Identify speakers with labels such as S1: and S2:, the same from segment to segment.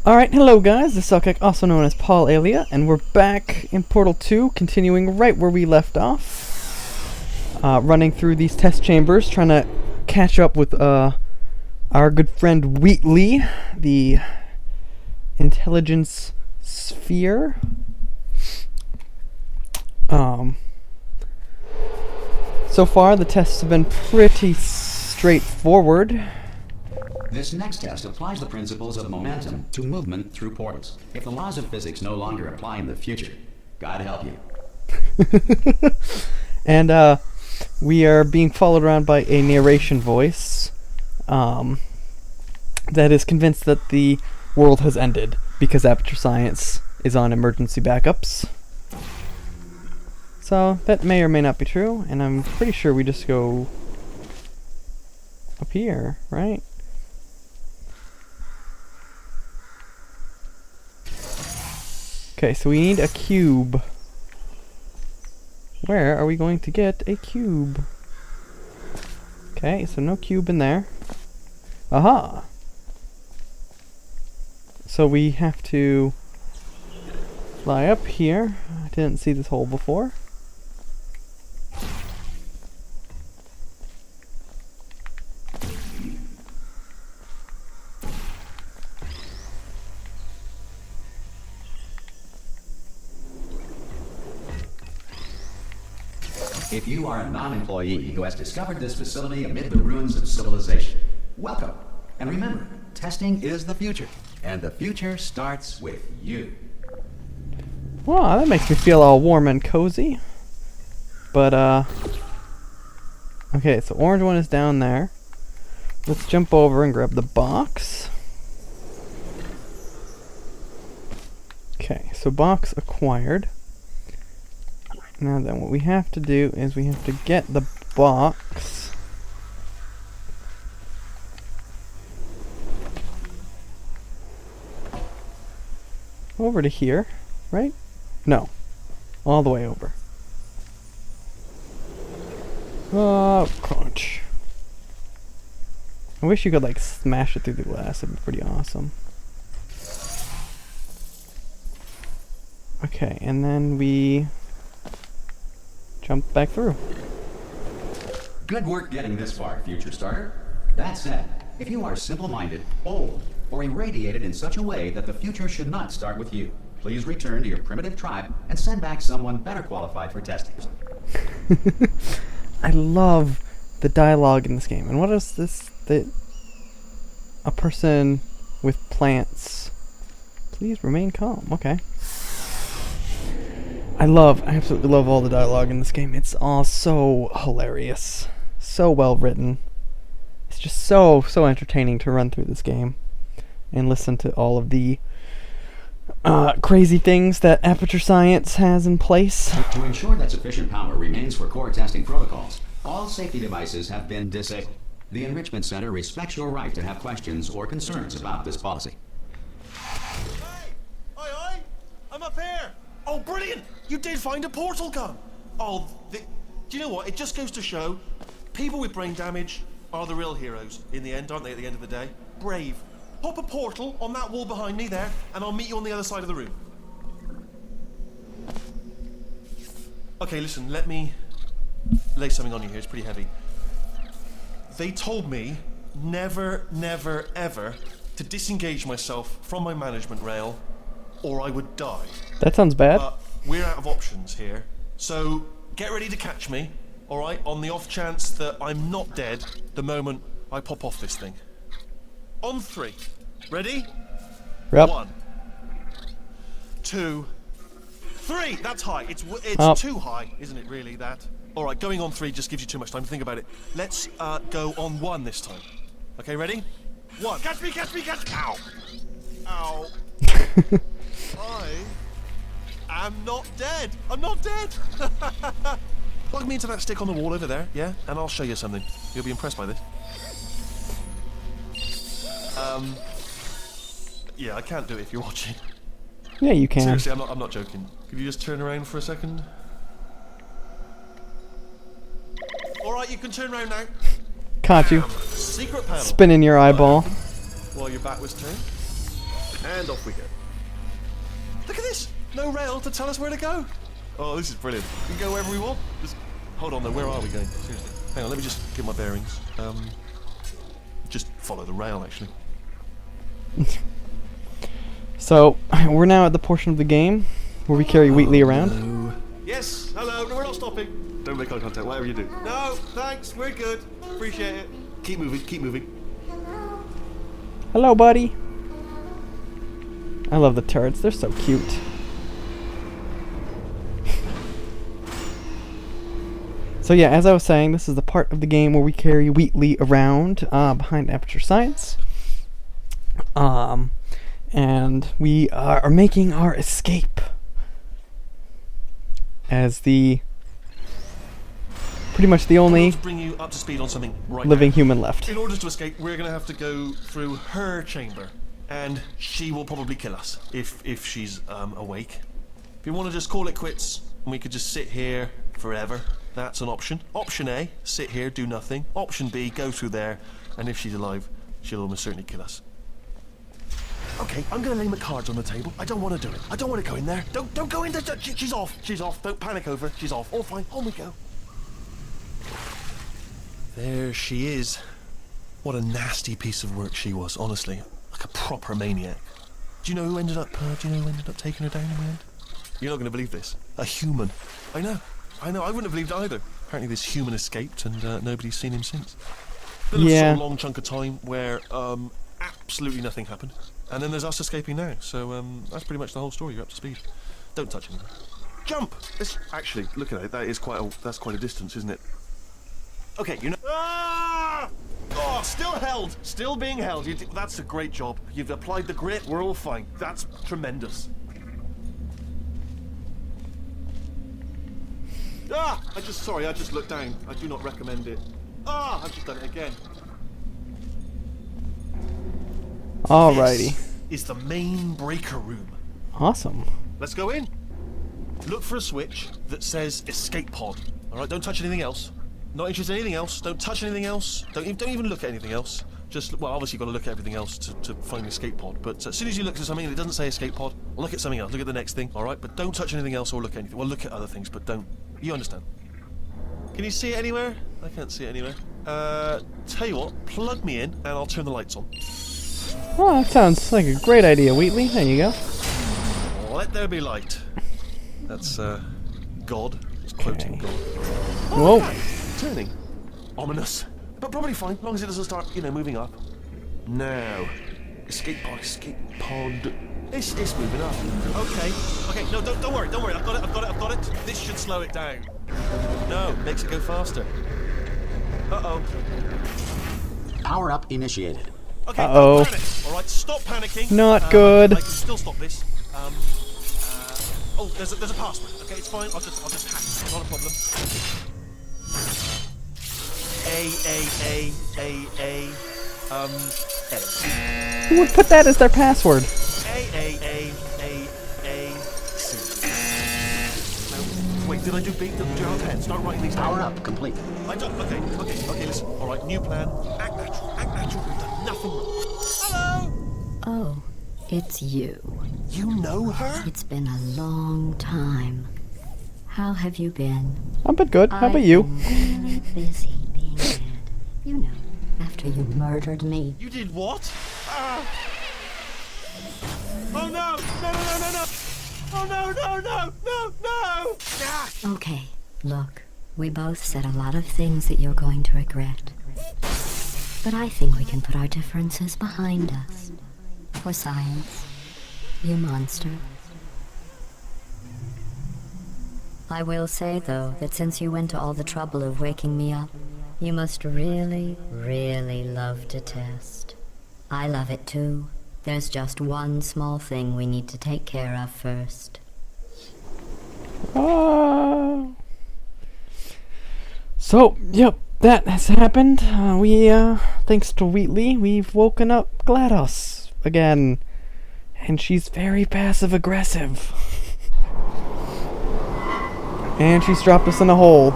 S1: Alright, hello guys, this is Selkek, also known as Paul Alia, and we're back in Portal 2, continuing right where we left off. Running through these test chambers, trying to catch up with our good friend Wheatley, the intelligence sphere. So far the tests have been pretty straightforward.
S2: This next test applies the principles of momentum to movement through portals. If the laws of physics no longer apply in the future, God help you.
S1: And we are being followed around by a narration voice that is convinced that the world has ended because Aperture Science is on emergency backups. So that may or may not be true, and I'm pretty sure we just go up here, right? Okay, so we need a cube. Where are we going to get a cube? Okay, so no cube in there. Aha! So we have to fly up here. I didn't see this hole before.
S2: If you are a non-employee who has discovered this facility amid the ruins of civilization, welcome. And remember, testing is the future, and the future starts with you.
S1: Wow, that makes me feel all warm and cozy. But, okay, so orange one is down there. Let's jump over and grab the box. Okay, so box acquired. Now then, what we have to do is we have to get the box over to here, right? No, all the way over. Oh, crunch. I wish you could like smash it through the glass, it'd be pretty awesome. Okay, and then we jump back through.
S2: Good work getting this far, future starter. That said, if you are simple-minded, old, or irradiated in such a way that the future should not start with you, please return to your primitive tribe and send back someone better qualified for testing.
S1: I love the dialogue in this game. And what is this? A person with plants. Please remain calm. Okay. I absolutely love all the dialogue in this game. It's all so hilarious. So well written. It's just so entertaining to run through this game and listen to all of the crazy things that Aperture Science has in place.
S2: To ensure that sufficient power remains for core testing protocols, all safety devices have been disabled. The Enrichment Center respects your right to have questions or concerns about this policy.
S3: Hey! Oi! I'm up here! Oh, brilliant! You did find a portal gun! Oh, do you know what? It just goes to show, people with brain damage are the real heroes in the end, aren't they, at the end of the day? Brave. Pop a portal on that wall behind me there, and I'll meet you on the other side of the room. Okay, listen, let me lay something on you here. It's pretty heavy. They told me never, ever to disengage myself from my management rail, or I would die.
S1: That sounds bad.
S3: We're out of options here, so get ready to catch me, alright, on the off chance that I'm not dead the moment I pop off this thing. On 3. Ready?
S1: Yep.
S3: 1, 2, 3! That's high. It's too high, isn't it, really, that? Alright, going on 3 just gives you too much time to think about it. Let's go on 1 this time. Okay, ready? 1. Catch me! Ow! Ow. I am not dead. I'm not dead. Plug me into that stick on the wall over there, yeah? And I'll show you something. You'll be impressed by this. Yeah, I can't do it if you're watching.
S1: Yeah, you can.
S3: Seriously, I'm not joking. Could you just turn around for a second? Alright, you can turn around now.
S1: Caught you.
S3: Secret panel.
S1: Spinning your eyeball.
S3: While your back was turned. And off we go. Look at this! No rail to tell us where to go. Oh, this is brilliant. We can go wherever we want. Just hold on though, where are we going? Seriously. Hang on, let me just get my bearings. Just follow the rail actually.
S1: So, we're now at the portion of the game where we carry Wheatley around.
S3: No. Yes, hello, no, we're not stopping. Don't make eye contact, whatever you do. No, thanks, we're good. Appreciate it. Keep moving, keep moving.
S1: Hello, buddy. I love the turrets, they're so cute. So yeah, as I was saying, this is the part of the game where we carry Wheatley around behind Aperture Science. And we are making our escape as pretty much the only
S3: To bring you up to speed on something right
S1: living
S3: now.
S1: human left.
S3: In order to escape, we're going to have to go through her chamber, and she will probably kill us if she's awake. If you want to just call it quits, and we could just sit here forever, that's an option. Option A, sit here, do nothing. Option B, go through there, and if she's alive, she'll almost certainly kill us. Okay, I'm going to lay my cards on the table. I don't want to do it. I don't want to go in there. Don't go in there. She's off. She's off. Don't panic over. She's off. All fine. On we go. There she is. What a nasty piece of work she was, honestly. Like a proper maniac. Do you know who ended up taking her down in the end? You're not going to believe this. A human. I know. I wouldn't have believed either. Apparently this human escaped and nobody's seen him since. There was
S1: Yeah.
S3: a long chunk of time where absolutely nothing happened. And then there's us escaping now. So that's pretty much the whole story. You're up to speed. Don't touch anything. Jump! Actually, look at it. That's quite a distance, isn't it? Okay, you know. Ah! Oh, still held. Still being held. That's a great job. You've applied the grit. We're all fine. That's tremendous. Ah! I just looked down. I do not recommend it. Ah! I've just done it again.
S1: Alrighty.
S3: This is the main breaker room.
S1: Awesome.
S3: Let's go in. Look for a switch that says escape pod. All right, don't touch anything else. Not interested in anything else. Don't touch anything else. Don't even look at anything else. Just, well, obviously you've got to look at everything else to find the escape pod. But as soon as you look at something and it doesn't say escape pod, look at something else. Look at the next thing, all right? But don't touch anything else or look at anything. Well, look at other things, but don't. You understand? Can you see it anywhere? I can't see it anywhere. Tell you what, plug me in and I'll turn the lights on.
S1: Oh, that sounds like a great idea, Wheatley. There you go.
S3: Let there be light. That's, God. It's quoting God.
S1: Whoa.
S3: Turning. Ominous. But probably fine, as long as it doesn't start, moving up. Now. Escape pod. It's moving up. Okay, no, don't worry. I've got it. This should slow it down. No, makes it go faster. Uh-oh.
S2: Power up initiated.
S3: Okay,
S1: Uh-oh.
S3: don't panic. All right, stop panicking.
S1: Not good.
S3: I can still stop this. Oh, there's a password. Okay, it's fine. I'll just hack it. Not a problem. A.
S1: Who would put that as their password?
S3: A. C. No, wait, did I do B? Did you have a pen? Start writing these down.
S2: Power up complete.
S3: I don't. Okay. Listen. All right, new plan. Act natural. We've done nothing wrong. Hello.
S4: Oh, it's you.
S3: You know her?
S4: It's been a long time. How have you been?
S1: I've been good. How about
S4: I've
S1: you?
S4: been really busy being dead. You know, after you murdered me.
S3: You did what? Oh no! No! Oh no! Ah!
S4: Okay, look, we both said a lot of things that you're going to regret. But I think we can put our differences behind us. For science, you monster. I will say, though, that since you went to all the trouble of waking me up, you must really, really love to test. I love it too. There's just one small thing we need to take care of first.
S1: So, yep, that has happened. Thanks to Wheatley, we've woken up GLaDOS again. And she's very passive-aggressive. And she's dropped us in a hole.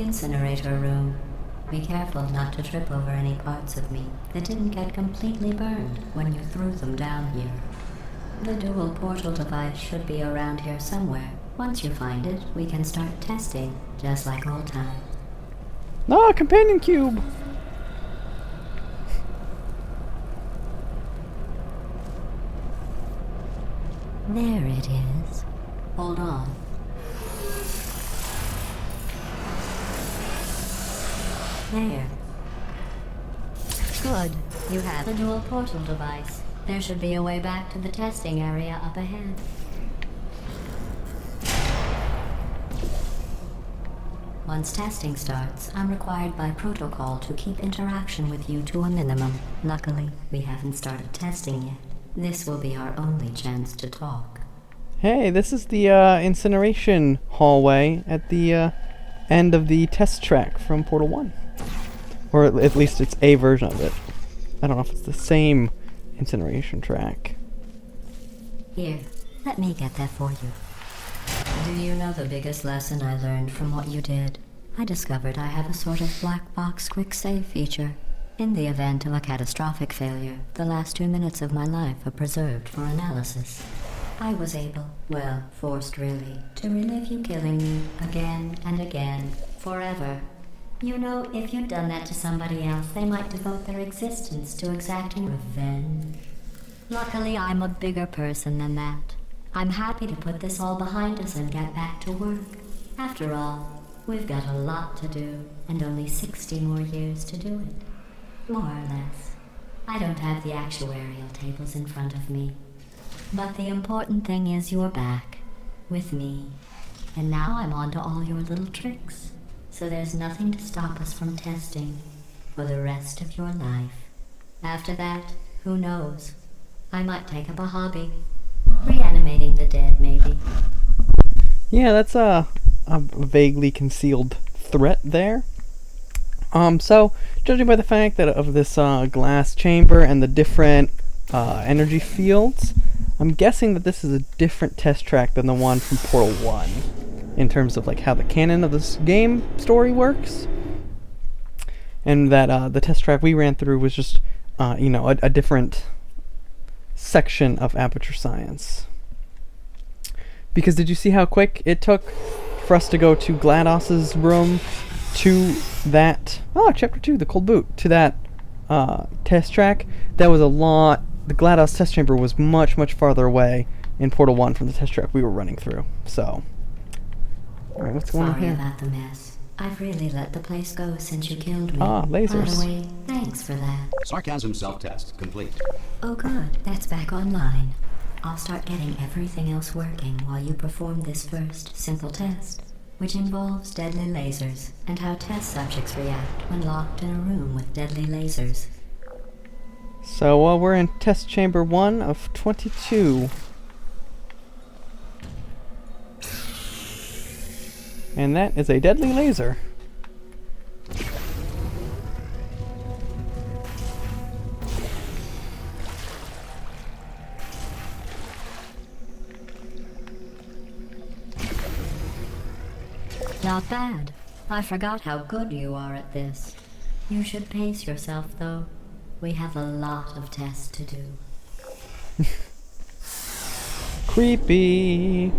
S4: incinerator room. Be careful not to trip over any parts of me that didn't get completely burned when you threw them down here. The dual portal device should be around here somewhere. Once you find it, we can start testing, just like old times.
S1: Ah, companion cube!
S4: There it is. Hold on. There. Good. You have the dual portal device. There should be a way back to the testing area up ahead. Once testing starts, I'm required by protocol to keep interaction with you to a minimum. Luckily, we haven't started testing yet. This will be our only chance to talk.
S1: Hey, this is the incineration hallway at the end of the test track from Portal 1. Or at least it's a version of it. I don't know if it's the same incineration track.
S4: Here, let me get that for you. Do you know the biggest lesson I learned from what you did? I discovered I have a sort of black box quick save feature. In the event of a catastrophic failure, the last 2 minutes of my life are preserved for analysis. I was able, well, forced really, to relive you killing me again and again, forever. You know, if you'd done that to somebody else, they might devote their existence to exacting revenge. Luckily, I'm a bigger person than that. I'm happy to put this all behind us and get back to work. After all, we've got a lot to do, and only 60 more years to do it. More or less. I don't have the actuarial tables in front of me. But the important thing is you're back, with me. And now I'm on to all your little tricks. So there's nothing to stop us from testing for the rest of your life. After that, who knows? I might take up a hobby. Reanimating the dead, maybe.
S1: Yeah, that's a vaguely concealed threat there. So, judging by the fact that of this glass chamber and the different energy fields, I'm guessing that this is a different test track than the one from Portal 1 in terms of like how the canon of this game story works. And that the test track we ran through was just, a different section of Aperture Science. Because did you see how quick it took for us to go to GLaDOS's room to that, Chapter 2, the Cold Boot, to that test track? That was a lot. The GLaDOS test chamber was much, much farther away in Portal 1 from the test track we were running through. So, alright, what's going on here?
S4: Sorry about the mess. I've really let the place go since you killed me.
S1: Lasers.
S4: By the way, thanks for that.
S2: Sarcasm self-test complete.
S4: Oh good, that's back online. I'll start getting everything else working while you perform this first, simple test, which involves deadly lasers, and how test subjects react when locked in a room with deadly lasers.
S1: So, we're in test chamber 1 of 22. And that is a deadly laser.
S4: Not bad. I forgot how good you are at this. You should pace yourself, though. We have a lot of tests to do.
S1: Creepy.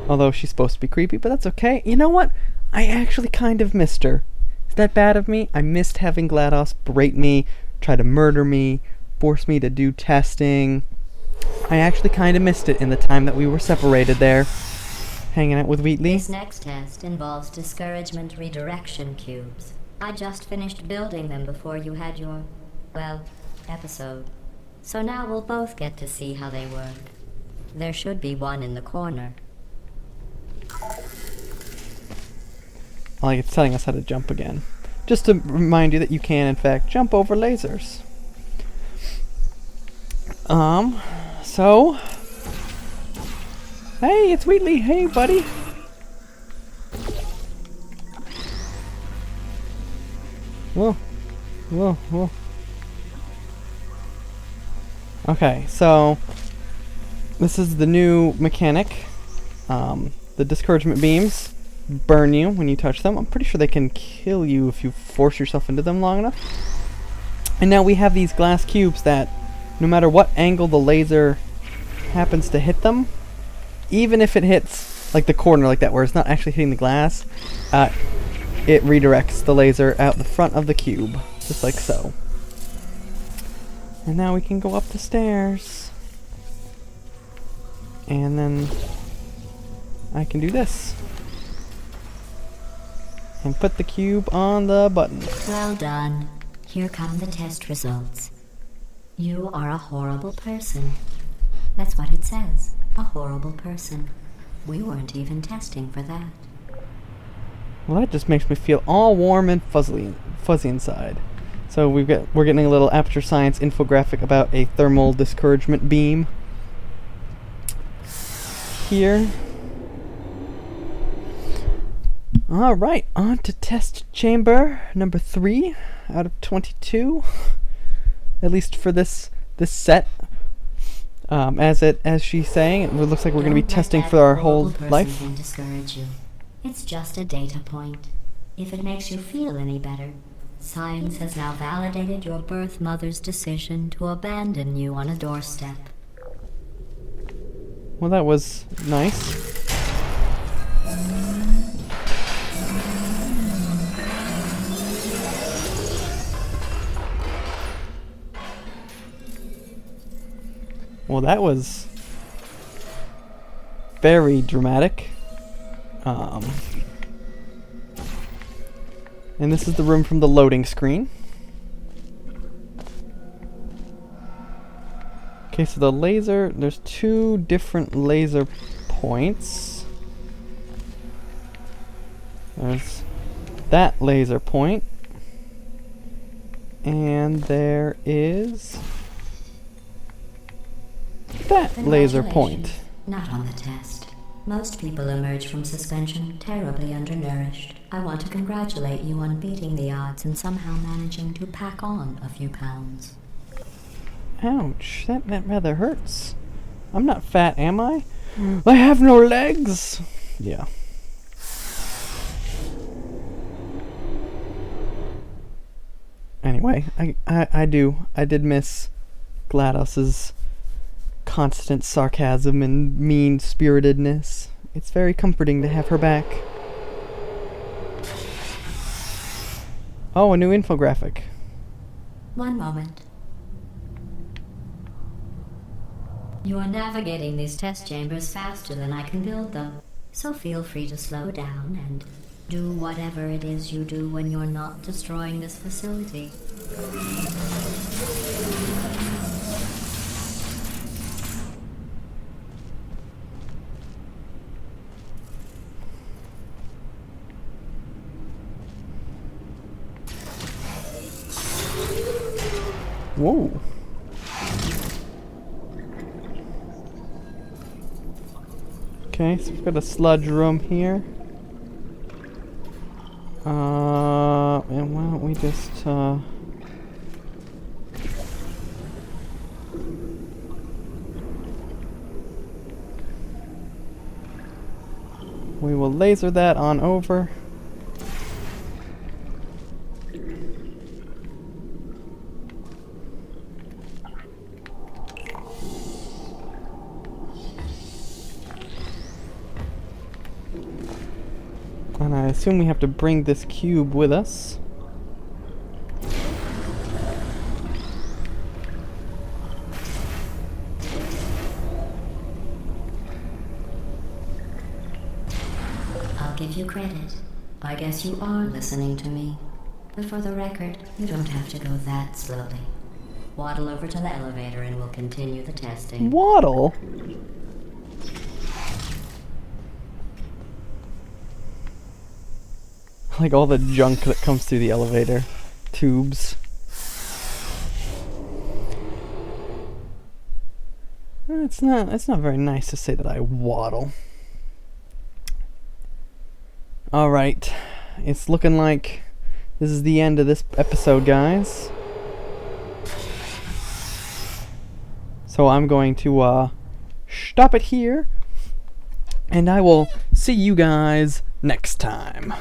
S1: Although she's supposed to be creepy, but that's okay. You know what? I actually kind of missed her. Is that bad of me? I missed having GLaDOS berate me, try to murder me, force me to do testing. I actually kind of missed it in the time that we were separated there, hanging out with Wheatley.
S4: This next test involves discouragement redirection cubes. I just finished building them before you had your, episode. So now we'll both get to see how they work. There should be one in the corner.
S1: Like it's telling us how to jump again. Just to remind you that you can, in fact, jump over lasers. So... Hey, it's Wheatley. Hey, buddy. Whoa. Okay, so... This is the new mechanic. The discouragement beams. burn you when you touch them. I'm pretty sure they can kill you if you force yourself into them long enough. And now we have these glass cubes that no matter what angle the laser happens to hit them, even if it hits like the corner like that where it's not actually hitting the glass, it redirects the laser out the front of the cube, just like so. And now we can go up the stairs. And then I can do this. And put the cube on the button.
S4: Well done. Here come the test results. You are a horrible person. That's what it says. A horrible person. We weren't even testing for that.
S1: Well, that just makes me feel all warm and fuzzy inside. So we're getting a little Aperture Science infographic about a thermal discouragement beam here. All right, on to test chamber number 3 out of 22. At least for this set. As she's saying, it looks like we're going to be testing for our whole life.
S4: Can discourage you. It's just a data point. If it makes you feel any better, science has now validated your birth mother's decision to abandon you on a doorstep.
S1: Well, that was nice. Well, that was very dramatic. And this is the room from the loading screen. Okay, so the laser, there's 2 different laser points. There's that laser point. And there is that laser point.
S4: Not on the test. Most people emerge from suspension terribly undernourished. I want to congratulate you on beating the odds and somehow managing to pack on a few pounds.
S1: Ouch, that rather hurts. I'm not fat, am I? I have no legs! Yeah. Anyway, I did miss GLaDOS's constant sarcasm and mean-spiritedness. It's very comforting to have her back. Oh, a new infographic.
S4: One moment. You are navigating these test chambers faster than I can build them, so feel free to slow down and do whatever it is you do when you're not destroying this facility.
S1: Whoa. Okay, so we've got a sludge room here. And why don't we just, we will laser that on over. And I assume we have to bring this cube with us.
S4: I'll give you credit. I guess you are listening to me. But for the record, you don't have to go that slowly. Waddle over to the elevator and we'll continue the testing.
S1: Waddle? Like all the junk that comes through the elevator tubes. It's not very nice to say that I waddle. Alright, it's looking like this is the end of this episode, guys. So I'm going to stop it here. And I will see you guys next time.